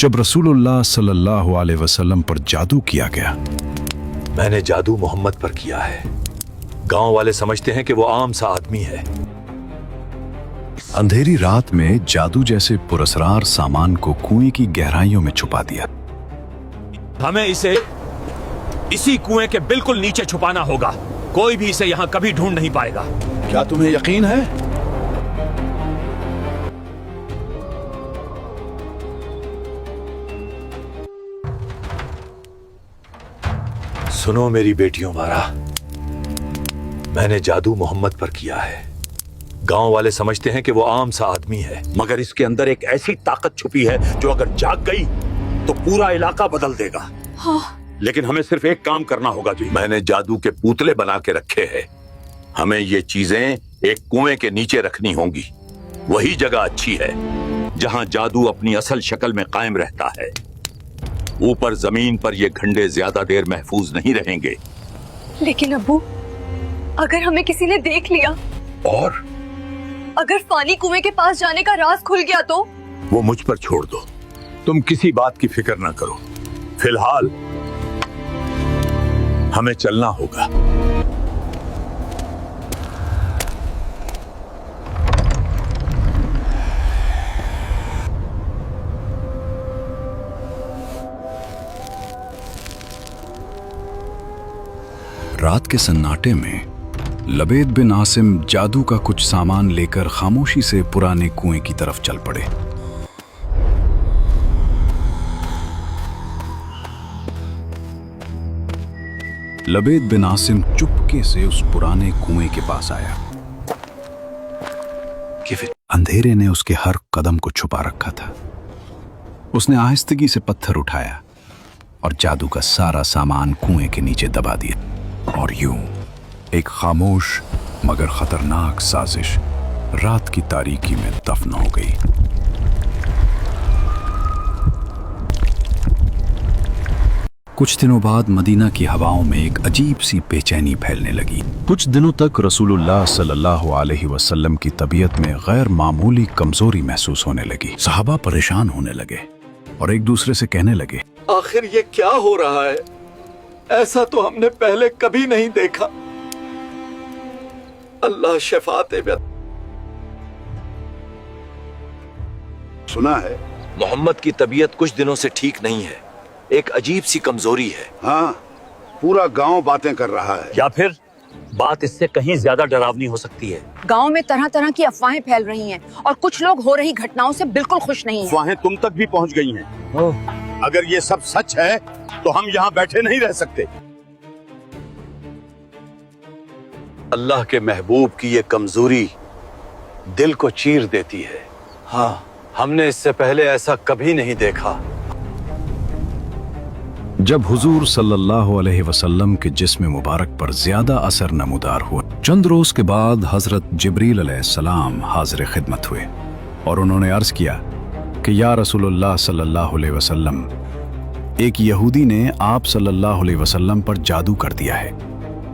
जब रसूलुल्लाह सल्लल्लाहु अलैहि वसल्लम पर जादू किया गया। मैंने जादू मोहम्मद पर किया है। गांव वाले समझते हैं कि वो आम सा आदमी है। अंधेरी रात में जादू जैसे पुरस्कार सामान को कुएं की गहराइयों में छुपा दिया। हमें इसे इसी कुएं के बिल्कुल नीचे छुपाना होगा। कोई भी इसे यहाँ कभी ढूंढ नहीं पाएगा। क्या तुम्हें यकीन है? सुनो मेरी बेटियों मारा, मैंने जादू मोहम्मद पर किया है। गांव वाले समझते हैं कि वो आम सा आदमी है, मगर इसके अंदर एक ऐसी ताकत छुपी है जो अगर जाग गई तो पूरा इलाका बदल देगा। हाँ। लेकिन हमें सिर्फ एक काम करना होगा जी। मैंने जादू के पुतले बना के रखे हैं। हमें ये चीजें एक कुएं के नीचे रखनी होंगी। वही जगह अच्छी है जहां जादू अपनी असल शक्ल में कायम रहता है। ऊपर जमीन पर ये घंटे ज्यादा देर महफूज नहीं रहेंगे। लेकिन अब्बू, अगर हमें किसी ने देख लिया और अगर फानी कुएं के पास जाने का राज खुल गया तो? वो मुझ पर छोड़ दो। तुम किसी बात की फिक्र ना करो। फिलहाल हमें चलना होगा। रात के सन्नाटे में लबेद बिन आसिम जादू का कुछ सामान लेकर खामोशी से पुराने कुएं की तरफ चल पड़े। लबेद बिन आसिम चुपके से उस पुराने कुएं के पास आया कि फिर अंधेरे ने उसके हर कदम को छुपा रखा था। उसने आहिस्तगी से पत्थर उठाया और जादू का सारा सामान कुएं के नीचे दबा दिया। और यूं एक खामोश मगर खतरनाक साजिश रात की तारीकी में दफन हो गई। कुछ दिनों बाद मदीना की हवाओं में एक अजीब सी बेचैनी फैलने लगी। कुछ दिनों तक रसूलुल्लाह सल्लल्लाहु अलैहि वसल्लम की तबीयत में गैर मामूली कमजोरी महसूस होने लगी। सहाबा परेशान होने लगे और एक दूसरे से कहने लगे, आखिर ये क्या हो रहा है? ऐसा तो हमने पहले कभी नहीं देखा। अल्लाह शफात दे। सुना है मोहम्मद की तबीयत कुछ दिनों से ठीक नहीं है। एक अजीब सी कमजोरी है। हाँ, पूरा गांव बातें कर रहा है। या फिर बात इससे कहीं ज्यादा डरावनी हो सकती है। गांव में तरह तरह की अफवाहें फैल रही हैं और कुछ लोग हो रही घटनाओं से बिल्कुल खुश नहीं हैं। अफवाहें तुम तक भी पहुंच गई हैं। अगर ये सब सच है तो हम यहाँ बैठे नहीं रह सकते। अल्लाह के महबूब की ये कमजोरी दिल को चीर देती है। हाँ, हमने इससे पहले ऐसा कभी नहीं देखा। जब हुजूर सल्लल्लाहु अलैहि वसल्लम के जिस्म मुबारक पर ज्यादा असर नमूदार हुआ, चंद रोज के बाद हजरत जिब्रील अलैहिस्सलाम हाजिर खिदमत हुए और उन्होंने अर्ज किया कि या रसूलुल्लाह सल्लल्लाहु अलैहि वसल्लम, एक यहूदी ने आप सल्लल्लाहु अलैहि वसल्लम पर जादू कर दिया है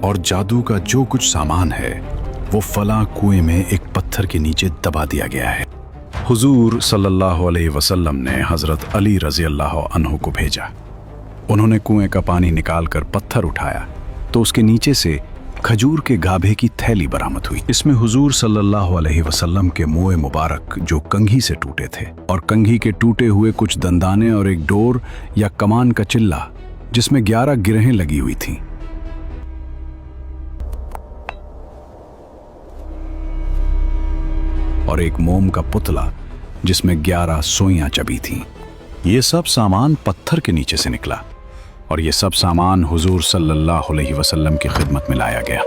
और जादू का जो कुछ सामान है वो फला कुएं में एक पत्थर के नीचे दबा दिया गया है। हुजूर सल्लल्लाहु अलैहि वसल्लम ने हजरत अली रज़ी अल्लाह अन्हु को भेजा। उन्होंने कुएं का पानी निकालकर पत्थर उठाया तो उसके नीचे से खजूर के गाभे की थैली बरामद हुई। इसमें हुजूर सल्लल्लाहु अलैहि वसल्लम के मुंह मुबारक जो कंघी से टूटे थे और कंघी के टूटे हुए कुछ दंदाने और एक डोर या कमान का चिल्ला जिसमें 11 गिरहें लगी हुई थीं। और एक मोम का पुतला जिसमें 11 सुइयां चबी थीं। ये सब सामान पत्थर के नीचे से निकला और ये सब सामान हुजूर सल्लल्लाहु अलैहि वसल्लम की खिदमत में लाया गया।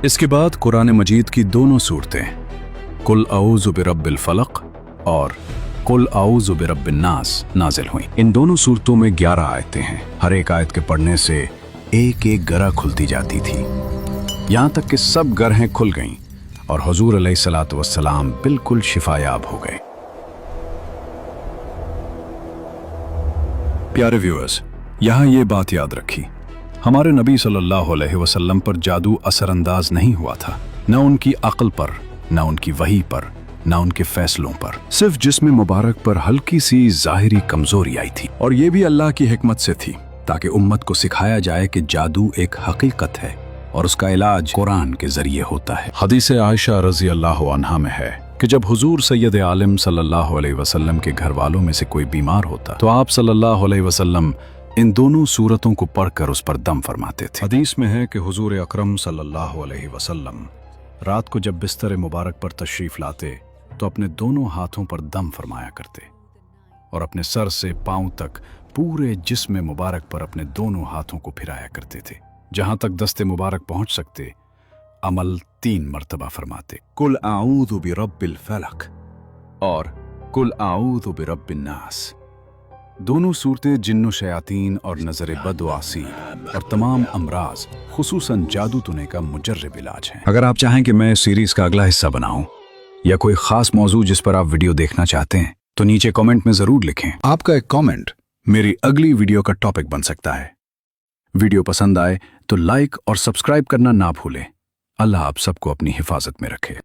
इसके बाद कुरान मजीद की दोनों सूरतें कुल औज़ु बिरब्बिल फलक और कुल औज़ु बिरब्बिन नास नाजिल हुई। इन दोनों सूरतों में 11 आयतें हैं। हर एक आयत के पढ़ने से एक एक गरह खुलती जाती थी, यहां तक कि सब गरहें खुल गईं और हुजूर अलैहिस्सलातु वस्सलाम बिल्कुल शिफायाब हो गए। प्यारे व्यूअर्स, यहाँ ये बात याद रखी, हमारे नबी सल्लल्लाहु अलैहि वसल्लम पर जादू असरअंदाज नहीं हुआ था, न उनकी अक्ल पर, न उनकी वही पर, ना उनके फैसलों पर। सिर्फ जिस्म मुबारक पर हल्की सी जाहिरी कमजोरी आई थी, और ये भी अल्लाह की हिकमत से थी ताकि उम्मत को सिखाया जाए कि जादू एक हकीकत है और उसका इलाज कुरान के जरिए होता है। हदीस आयशा रजी अल्लाह अन्हा में है कि जब हुजूर सैयद आलम सल्लल्लाहु अलैहि वसल्लम के घर वालों में से कोई बीमार होता तो आप सल्लल्लाहु अलैहि वसल्लम इन दोनों सूरतों को पढ़कर उस पर दम फरमाते थे। हदीस में है कि हुजूर अकरम सल्लल्लाहु अलैहि वसल्लम रात को जब बिस्तर मुबारक पर तशरीफ लाते तो अपने दोनों हाथों पर दम फरमाया करते और अपने सर से पांव तक पूरे जिस्म मुबारक पर अपने दोनों हाथों को फिराया करते थे। जहां तक दस्ते मुबारक पहुंच सकते अमल 3 मर्तबा फरमाते, कुल आऊज़ु बिरब्बिल फलक और कुल आऊज़ु बिरब्बिन नास। दोनों सूरतें जिन्नो शयातीन और नजर बद व आसी और तमाम अमराज खुसूसन जादू टोने का मुजर्रब इलाज है। अगर आप चाहें कि मैं सीरीज का अगला हिस्सा बनाऊं या कोई खास मौजू जिस पर आप वीडियो देखना चाहते हैं तो नीचे कमेंट में जरूर लिखें। आपका एक कमेंट मेरी अगली वीडियो का टॉपिक बन सकता है। वीडियो पसंद आए तो लाइक और सब्सक्राइब करना ना भूलें। अल्लाह आप सबको अपनी हिफाजत में रखे।